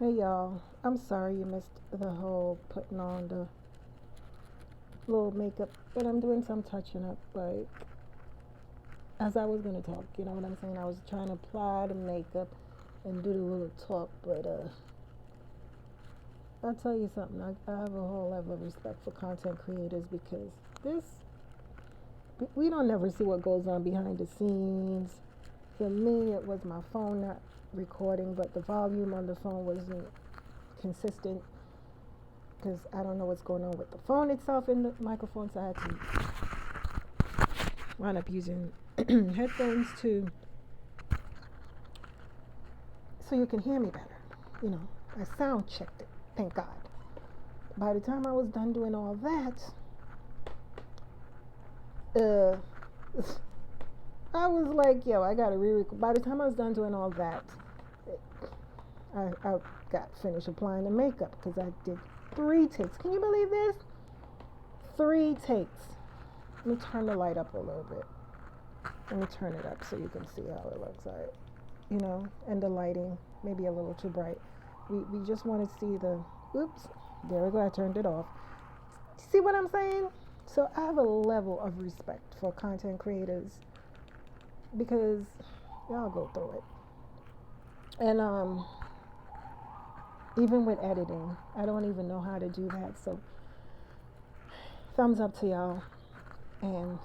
Hey y'all, I'm sorry you missed the whole putting on the little makeup, but I'm doing some touching up, like as I was gonna talk, you know what I'm saying? I was trying to apply the makeup and do the little talk, but I'll tell you something, I have a whole level of respect for content creators because this, we don't never see what goes on behind the scenes. For me, it was my phone not recording, but the volume on the phone wasn't consistent because I don't know what's going on with the phone itself in the microphone, so I had to wind up using headphones to so you can hear me better. You know, I sound checked it, thank God. By the time I was done doing all that, uh, I was like, yo, I gotta re-record. By the time I was done doing all that, I got finished applying the makeup because I did 3 takes. Can you believe this? 3 takes. Let me turn the light up a little bit. Let me turn it up so you can see how it looks like. You know, and the lighting maybe a little too bright. We just want to see the, oops, there we go, I turned it off. See what I'm saying? So I have a level of respect for content creators because y'all go through it. And even with editing, I don't even know how to do that. So thumbs up to y'all and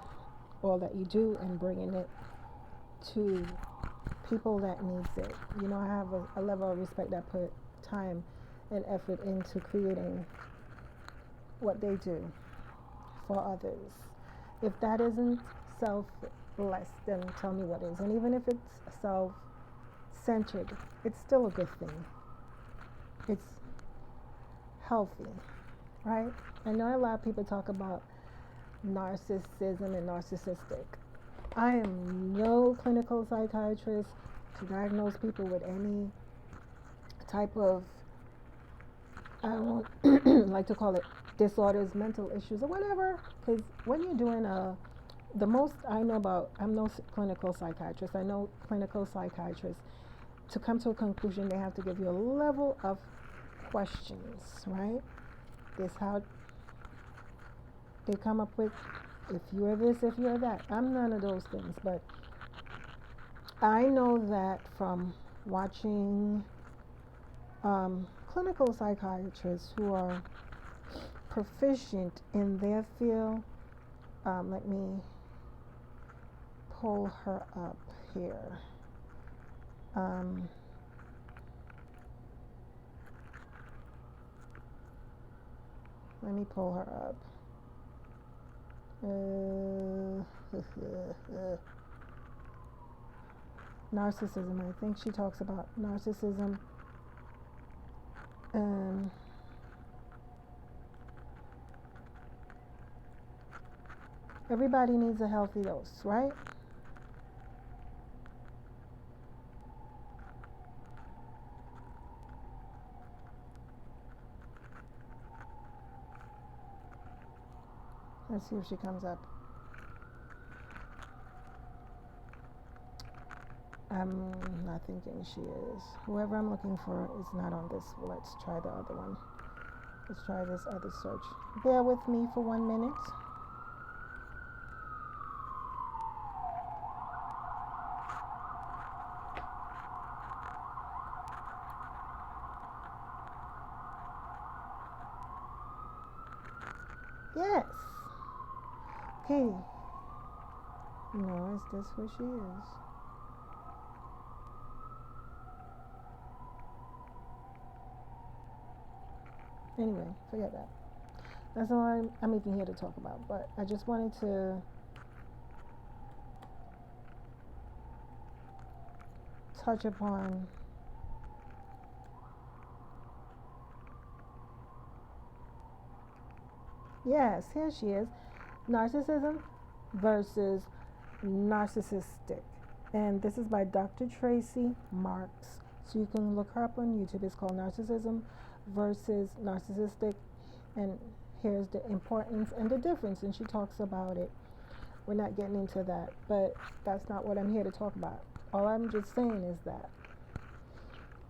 all that you do and bringing it to people that needs it. You know, I have a level of respect that put time and effort into creating what they do for others. If that isn't selfless, then tell me what is. And even if it's self-centered, it's still a good thing. It's healthy, right? I know a lot of people talk about narcissism and narcissistic. I am no clinical psychiatrist to diagnose people with any type of, I don't like to call it disorders, mental issues, or whatever. Because when you're doing the most I know about, I'm no clinical psychiatrist. I know clinical psychiatrists, to come to a conclusion, they have to give you a level of questions, right? This how they come up with, if you're this, if you're that. I'm none of those things, but I know that from watching clinical psychiatrists who are proficient in their field. Let me pull her up here. Let me pull her up. Narcissism. I think she talks about narcissism. Everybody needs a healthy dose, right? Let's see if she comes up. I'm not thinking she is. Whoever I'm looking for is not on this. Let's try the other one. Let's try this other search. Bear with me for 1 minute. Yes. Okay. No, is this where she is? Anyway, forget that. That's all I'm even here to talk about. But I just wanted to touch upon yes, here she is. Narcissism versus narcissistic. And this is by Dr. Tracey Marks. So you can look her up on YouTube. It's called Narcissism versus Narcissistic. And here's the importance and the difference. And she talks about it. We're not getting into that. But that's not what I'm here to talk about. All I'm just saying is that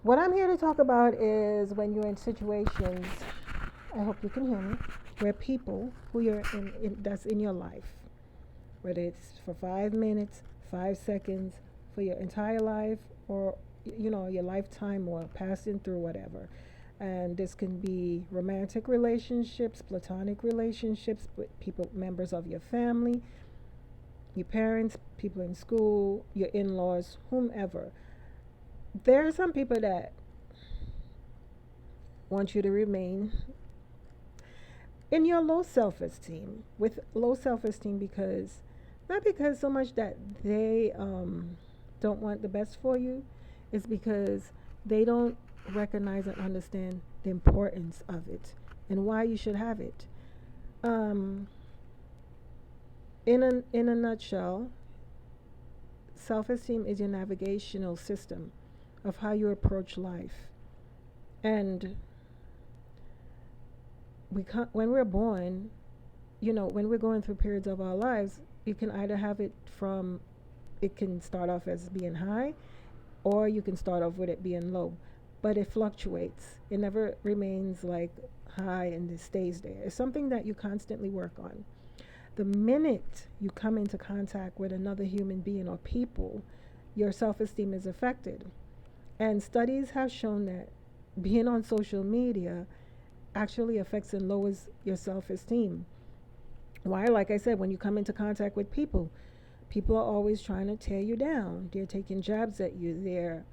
What I'm here to talk about is when you're in situations, I hope you can hear me, where people who you're that's in your life, whether it's for 5 minutes, 5 seconds, for your entire life, or your lifetime, or passing through whatever. And this can be romantic relationships, platonic relationships with people, members of your family, your parents, people in school, your in-laws, whomever. There are some people that want you to remain in your low self-esteem, with low self-esteem, because not because so much that they don't want the best for you, it's because they don't recognize and understand the importance of it and why you should have it. um, in a nutshell, self-esteem is your navigational system of how you approach life. And when we're born, when we're going through periods of our lives, you can either have it from, it can start off as being high, or you can start off with it being low. But it fluctuates. It never remains like high and it stays there. It's something that you constantly work on. The minute you come into contact with another human being or people, your self esteem is affected. And studies have shown that being on social media actually affects and lowers your self esteem. Why? Like I said, when you come into contact with people, people are always trying to tear you down. They're taking jabs at you. They're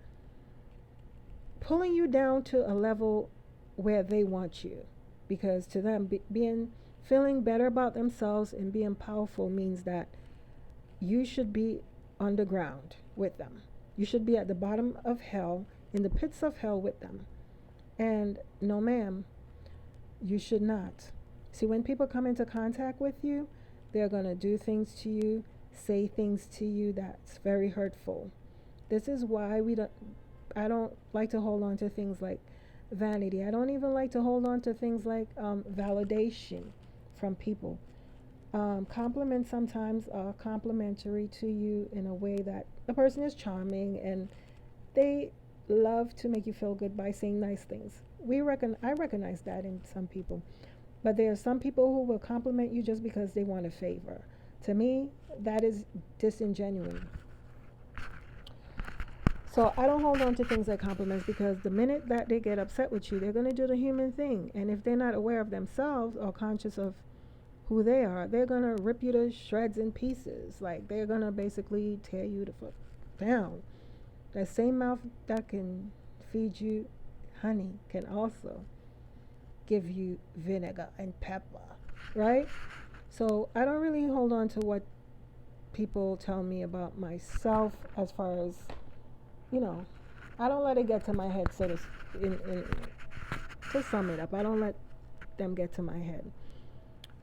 pulling you down to a level where they want you. Because to them, feeling better about themselves and being powerful means that you should be underground with them. You should be at the bottom of hell, in the pits of hell with them. And no, ma'am, you should not. See, when people come into contact with you, they're going to do things to you, say things to you that's very hurtful. This is why I don't like to hold on to things like vanity. I don't even like to hold on to things like validation from people. Compliments sometimes are complimentary to you in a way that the person is charming and they love to make you feel good by saying nice things. I recognize that in some people. But there are some people who will compliment you just because they want a favor. To me, that is disingenuous. So I don't hold on to things like compliments, because the minute that they get upset with you, they're going to do the human thing. And if they're not aware of themselves or conscious of who they are, they're going to rip you to shreds and pieces. Like, they're going to basically tear you the fuck down. That same mouth that can feed you honey can also give you vinegar and pepper, right? So I don't really hold on to what people tell me about myself, as far as, you know, I don't let it get to my head, to sum it up. I don't let them get to my head.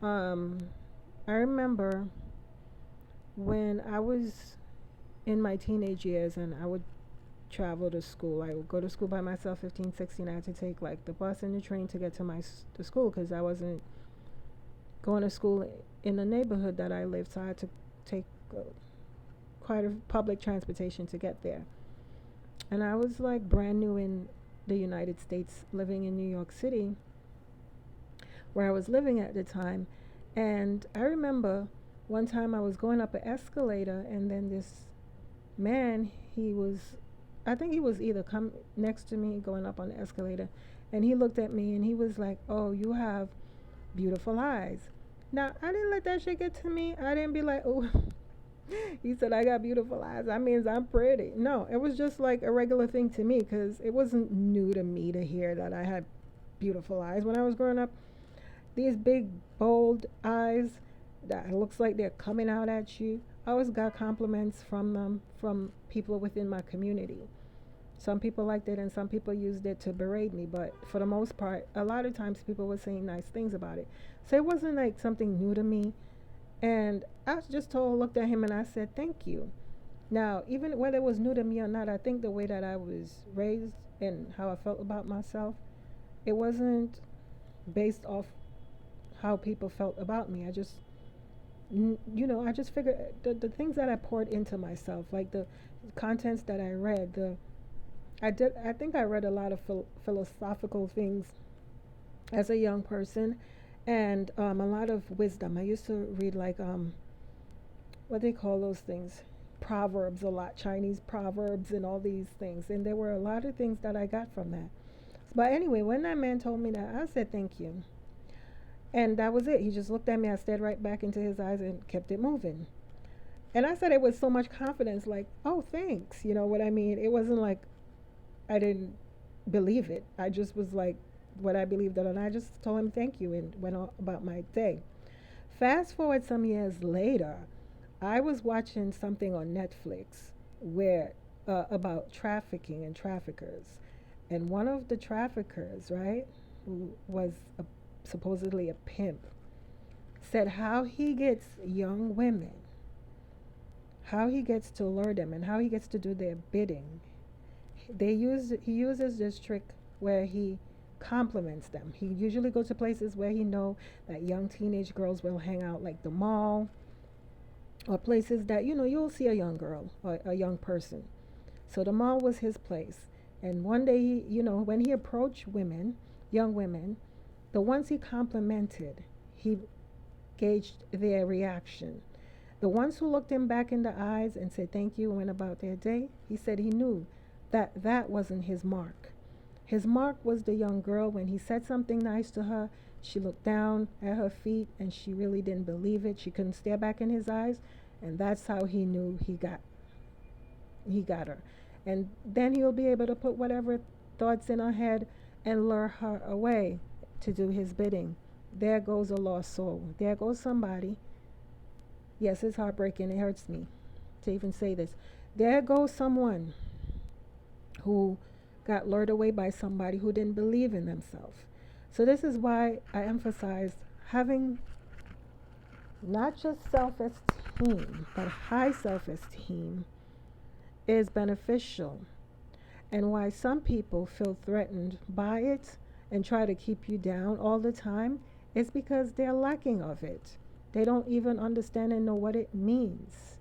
Um, I remember when I was in my teenage years and I would travel to school. I would go to school by myself, 15, 16. I had to take like the bus and the train to get to the school, because I wasn't going to school in the neighborhood that I lived. So I had to take quite a public transportation to get there. And I was like brand new in the United States, living in New York City, where I was living at the time. And I remember one time I was going up an escalator, and then this man, I think he was either come next to me going up on the escalator, and he looked at me and he was like, "Oh, you have beautiful eyes." Now, I didn't let that shit get to me. I didn't be like, "Oh," he said, "I got beautiful eyes. That means I'm pretty." No, it was just like a regular thing to me, because it wasn't new to me to hear that I had beautiful eyes. When I was growing up, these big, bold eyes that looks like they're coming out at you, I always got compliments from them, from people within my community. Some people liked it and some people used it to berate me, but for the most part, a lot of times people were saying nice things about it. So it wasn't like something new to me. And I was just looked at him and I said, "Thank you." Now, even whether it was new to me or not, I think the way that I was raised and how I felt about myself, it wasn't based off how people felt about me. I just figured the things that I poured into myself, like the contents that I read, the I think I read a lot of philosophical things as a young person, and a lot of wisdom. I used to read like what they call those things, proverbs a lot, Chinese proverbs and all these things, and there were a lot of things that I got from that. But anyway, when that man told me that, I said thank you, and that was it. He just looked at me. I stared right back into his eyes and kept it moving. And I said it with so much confidence, like, "Oh, thanks." You know what I mean? It wasn't like I didn't believe it. I just was like what I believed in, and I just told him thank you and went on about my day. Fast forward some years later, I was watching something on Netflix where about trafficking and traffickers, and one of the traffickers, right, who was supposedly a pimp, said how he gets young women, how he gets to lure them, and how he gets to do their bidding. He uses this trick where he compliments them. He usually goes to places where he know that young teenage girls will hang out, like the mall, or places that you'll see a young girl or a young person. So the mall was his place. And one day, when he approached women, young women, the ones he complimented, he gauged their reaction. The ones who looked him back in the eyes and said thank you and went about their day, he said he knew that that wasn't his mark. His mark was the young girl. When he said something nice to her, she looked down at her feet and she really didn't believe it. She couldn't stare back in his eyes, and that's how he knew he got her. And then he'll be able to put whatever thoughts in her head and lure her away to do his bidding. There goes a lost soul. There goes somebody. Yes, it's heartbreaking. It hurts me to even say this. There goes someone who got lured away by somebody who didn't believe in themselves. So this is why I emphasize having not just self-esteem, but high self-esteem is beneficial, and why some people feel threatened by it and try to keep you down all the time is because they're lacking of it. They don't even understand and know what it means.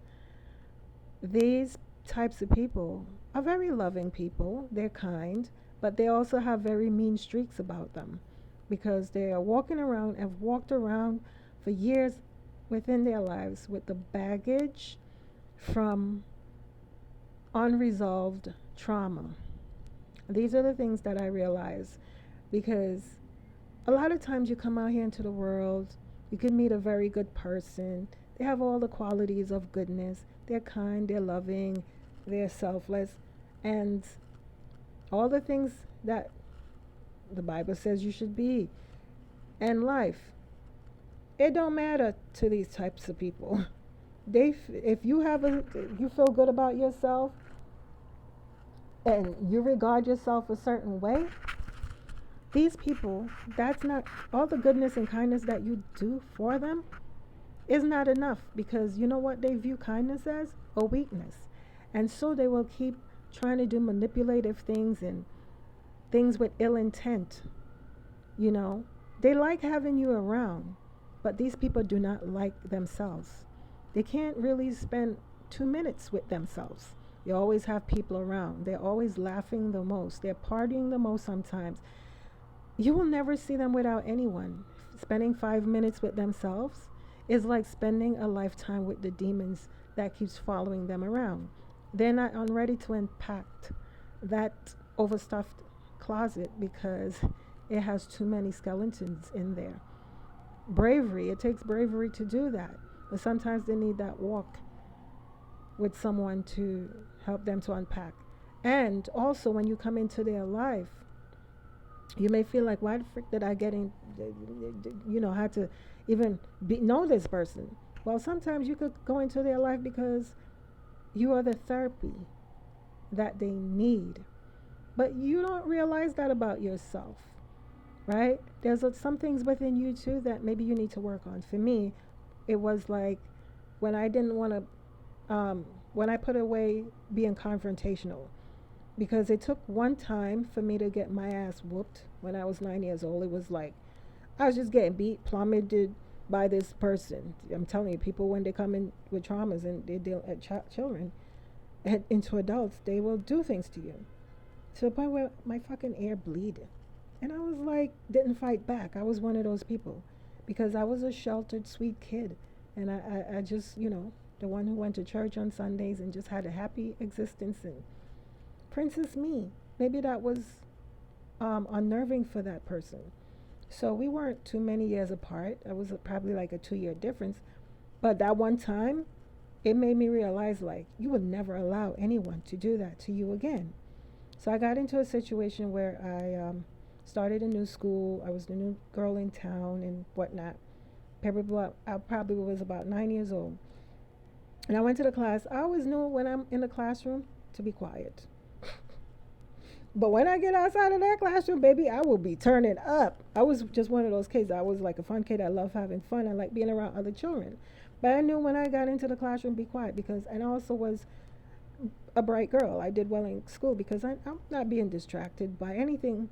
These types of people are very loving people. They're kind, but they also have very mean streaks about them because they are have walked around for years within their lives with the baggage from unresolved trauma. These are the things that I realize, because a lot of times you come out here into the world, you can meet a very good person. They have all the qualities of goodness. They're kind, they're loving, they're selfless, and all the things that the Bible says you should be in life. It don't matter to these types of people. If you feel good about yourself and you regard yourself a certain way, these people, that's not all the goodness and kindness that you do for them is not enough, because you know what they view kindness as? A weakness. And so they will keep trying to do manipulative things and things with ill intent. They like having you around, but these people do not like themselves. They can't really spend 2 minutes with themselves. They always have people around. They're always laughing the most. They're partying the most sometimes. You will never see them without anyone. Spending 5 minutes with themselves is like spending a lifetime with the demons that keeps following them around. They're not ready to unpack that overstuffed closet because it has too many skeletons in there. Bravery, it takes bravery to do that. But sometimes they need that walk with someone to help them to unpack. And also, when you come into their life, you may feel like, why the frick did I get in, had to even know this person? Well, sometimes you could go into their life because you are the therapy that they need. But you don't realize that about yourself, right? There's some things within you too that maybe you need to work on. For me, it was like when I didn't want to, when I put away being confrontational, because it took one time for me to get my ass whooped when I was 9 years old. It was like I was just getting beat, plummeted by this person. I'm telling you, people, when they come in with traumas and they deal at children and into adults, they will do things to you. to the point where my fucking ear bleeding. And I was like, didn't fight back. I was one of those people because I was a sheltered, sweet kid. And I just, the one who went to church on Sundays and just had a happy existence. And Princess me, maybe that was unnerving for that person. So we weren't too many years apart. It was probably like a 2 year difference. But that one time, it made me realize like, you would never allow anyone to do that to you again. So I got into a situation where I started a new school. I was the new girl in town and whatnot. I probably was about 9 years old. And I went to the class. I always knew when I'm in the classroom to be quiet. But when I get outside of that classroom, baby, I will be turning up. I was just one of those kids. I was like a fun kid. I love having fun. I like being around other children. But I knew when I got into the classroom, be quiet because, and I also was a bright girl. I did well in school because I'm not being distracted by anything.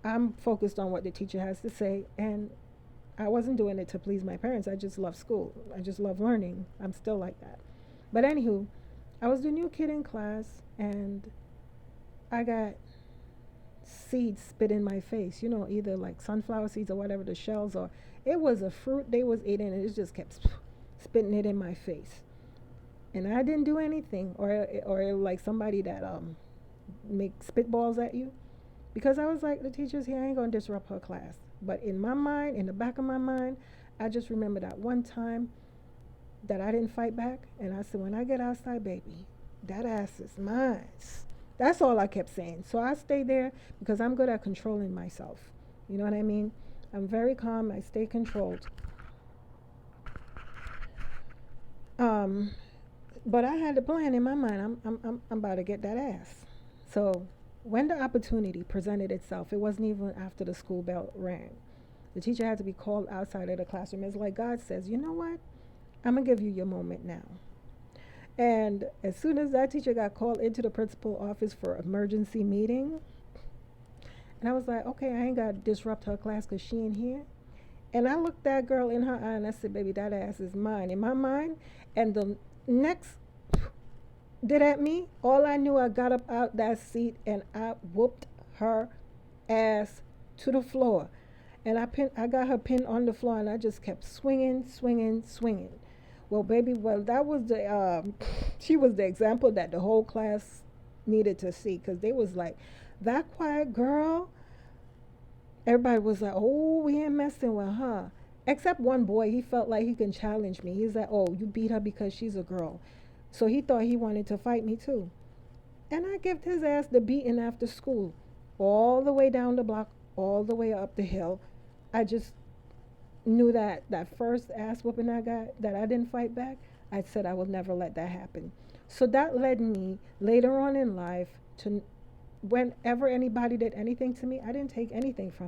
I'm focused on what the teacher has to say, and I wasn't doing it to please my parents. I just love school. I just love learning. I'm still like that. But anywho, I was the new kid in class, and I got seeds spit in my face. Either like sunflower seeds or whatever, the shells, or it was a fruit they was eating, and it just kept spitting it in my face. And I didn't do anything, or like somebody that make spitballs at you, because I was like, the teacher's here, I ain't gonna disrupt her class. But in my mind, in the back of my mind, I just remember that one time that I didn't fight back, and I said, when I get outside, baby, that ass is mine. That's all I kept saying. So I stayed there because I'm good at controlling myself. You know what I mean? I'm very calm. I stay controlled. But I had a plan in my mind. I'm about to get that ass. So when the opportunity presented itself, it wasn't even after the school bell rang. The teacher had to be called outside of the classroom. It's like God says, you know what? I'm going to give you your moment now. And as soon as that teacher got called into the principal office for emergency meeting, and I was like, okay, I ain't got to disrupt her class because she ain't here. And I looked that girl in her eye and I said, baby, that ass is mine. In my mind, and the next did at me, all I knew, I got up out that seat and I whooped her ass to the floor. And I got her pinned on the floor, and I just kept swinging, swinging, swinging. Well, baby, that was she was the example that the whole class needed to see, because they was like, that quiet girl. Everybody was like, oh, we ain't messing with her. Except one boy, he felt like he can challenge me. He's like, oh, you beat her because she's a girl. So he thought he wanted to fight me too. And I gave his ass the beating after school, all the way down the block, all the way up the hill. I just knew that first ass whooping I got, that I didn't fight back, I said I would never let that happen. So that led me later on in life to, whenever anybody did anything to me, I didn't take anything from them.